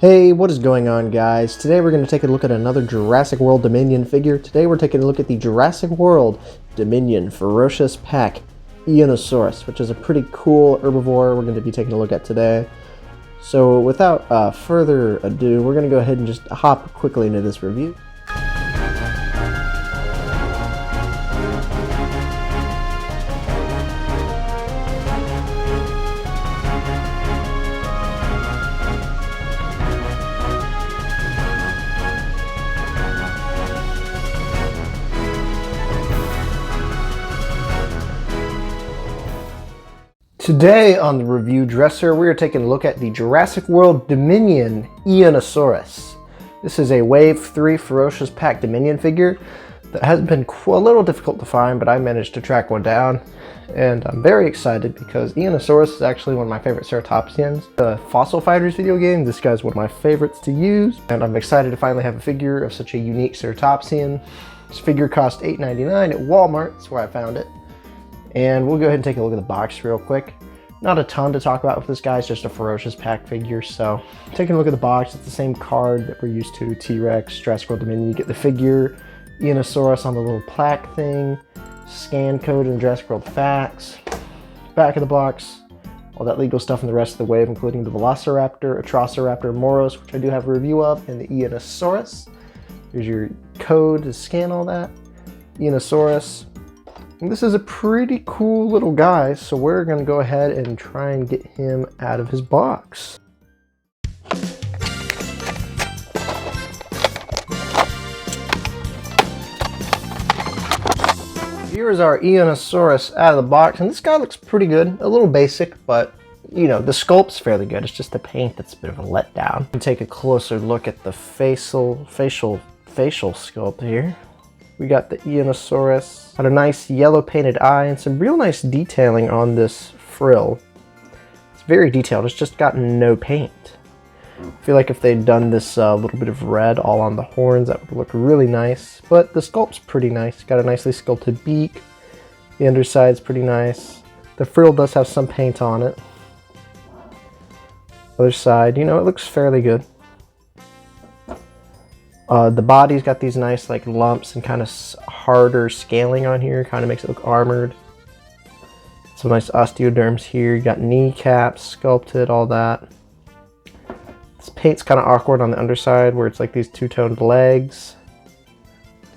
Hey, what is going on, guys? Today we're going to take a look at another Jurassic World Dominion figure. Today we're taking a look at the Jurassic World Dominion Ferocious pack Einiosaurus, which is a pretty cool herbivore we're going to be taking a look at today. So without further ado, we're going to go ahead and just hop quickly into this review. Today on the review dresser, we are taking a look at the Jurassic World Dominion Einiosaurus. This is a Wave 3 Ferocious Pack Dominion figure that has been a little difficult to find, but I managed to track one down. And I'm very excited because Einiosaurus is actually one of my favorite ceratopsians. The Fossil Fighters video game, this guy's one of my favorites to use. And I'm excited to finally have a figure of such a unique ceratopsian. This figure cost $8.99 at Walmart, that's where I found it. And we'll go ahead and take a look at the box real quick. Not a ton to talk about with this guy, it's just a Ferocious pack figure. So taking a look at the box, it's the same card that we're used to, T-Rex, Jurassic World Dominion. You get the figure, Einiosaurus on the little plaque thing, scan code and Jurassic World facts. Back of the box, all that legal stuff in the rest of the wave, including the Velociraptor, Atrociraptor, Moros, which I do have a review of, and the Einiosaurus. Here's your code to scan all that. Einiosaurus. This is a pretty cool little guy, so we're going to go ahead and try and get him out of his box. Here is our Einiosaurus out of the box, and this guy looks pretty good. A little basic, but you know, the sculpt's fairly good. It's just the paint that's a bit of a letdown. And take a closer look at the facial sculpt here. We got the Einiosaurus, got a nice yellow painted eye and some real nice detailing on this frill. It's very detailed, it's just got no paint. I feel like if they'd done this little bit of red all on the horns, that would look really nice. But the sculpt's pretty nice, got a nicely sculpted beak. The underside's pretty nice. The frill does have some paint on it. Other side, you know, it looks fairly good. The body's got these nice like lumps and kind of harder scaling on here, kind of makes it look armored. Some nice osteoderms here. You got kneecaps sculpted, all that. This paint's kind of awkward on the underside where it's like these two-toned legs.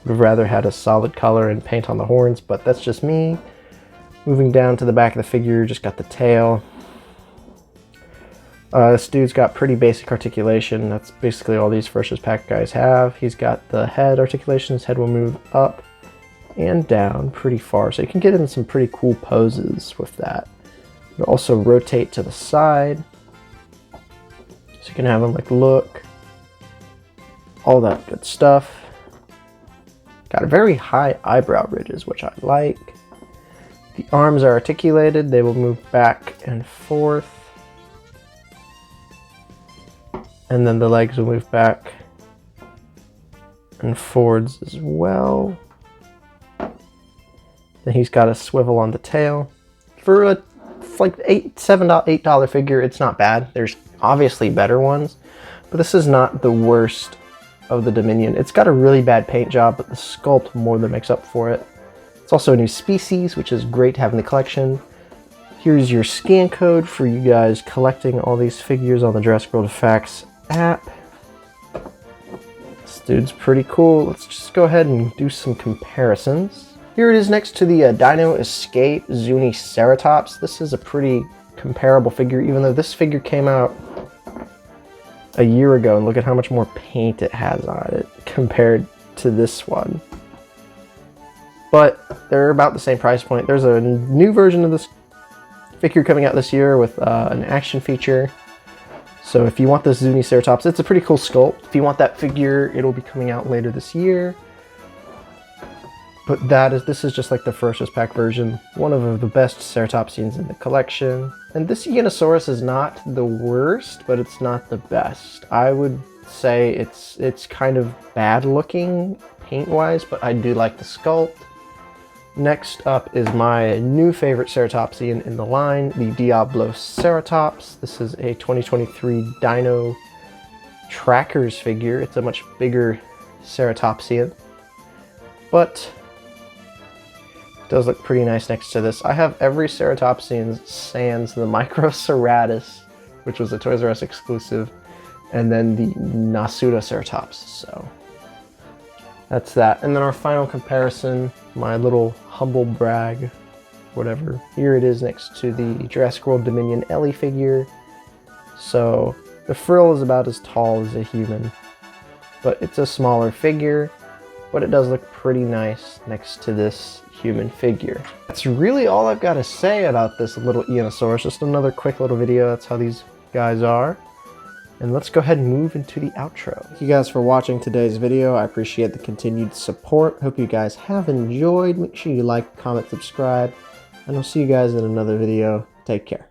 Would have rather had a solid color and paint on the horns, but that's just me. Moving down to the back of the figure, just got the tail. This dude's got pretty basic articulation. That's basically all these Ferocious pack guys have. He's got the head articulation. His head will move up and down pretty far, so you can get in some pretty cool poses with that. It'll also rotate to the side, so you can have him like look, all that good stuff. Got a very high eyebrow ridges, which I like. The arms are articulated. They will move back and forth. And then the legs will move back and forwards as well. Then he's got a swivel on the tail. For a like $8 figure, it's not bad. There's obviously better ones, but this is not the worst of the Dominion. It's got a really bad paint job, but the sculpt more than makes up for it. It's also a new species, which is great to have in the collection. Here's your scan code for you guys collecting all these figures on the Jurassic World Facts app. This dude's pretty cool. Let's just go ahead and do some comparisons. Here it is next to the Dino Escape Zuniceratops. This is a pretty comparable figure, even though this figure came out a year ago, and look at how much more paint it has on it compared to this one. But they're about the same price point. There's a new version of this figure coming out this year with an action feature. So if you want this Zuniceratops, it's a pretty cool sculpt. If you want that figure, it'll be coming out later this year. But this is just like the Ferocious pack version, one of the best ceratopsians in the collection. And this Einiosaurus is not the worst, but it's not the best. I would say it's kind of bad looking paint-wise, but I do like the sculpt. Next up is my new favorite ceratopsian in the line, the Diabloceratops. This is a 2023 Dino Tracker's figure. It's a much bigger ceratopsian, but it does look pretty nice next to this. I have every ceratopsian sans the Microceratus, which was a Toys R Us exclusive, and then the Nasutoceratops, so that's that. And then our final comparison, my little humble brag, whatever. Here it is next to the Jurassic World Dominion Ellie figure. So the frill is about as tall as a human, but it's a smaller figure, but it does look pretty nice next to this human figure. That's really all I've got to say about this little Einiosaurus. Just another quick little video. That's how these guys are. And let's go ahead and move into the outro. Thank you guys for watching today's video. I appreciate the continued support. Hope you guys have enjoyed. Make sure you like, comment, subscribe, and I'll see you guys in another video. Take care.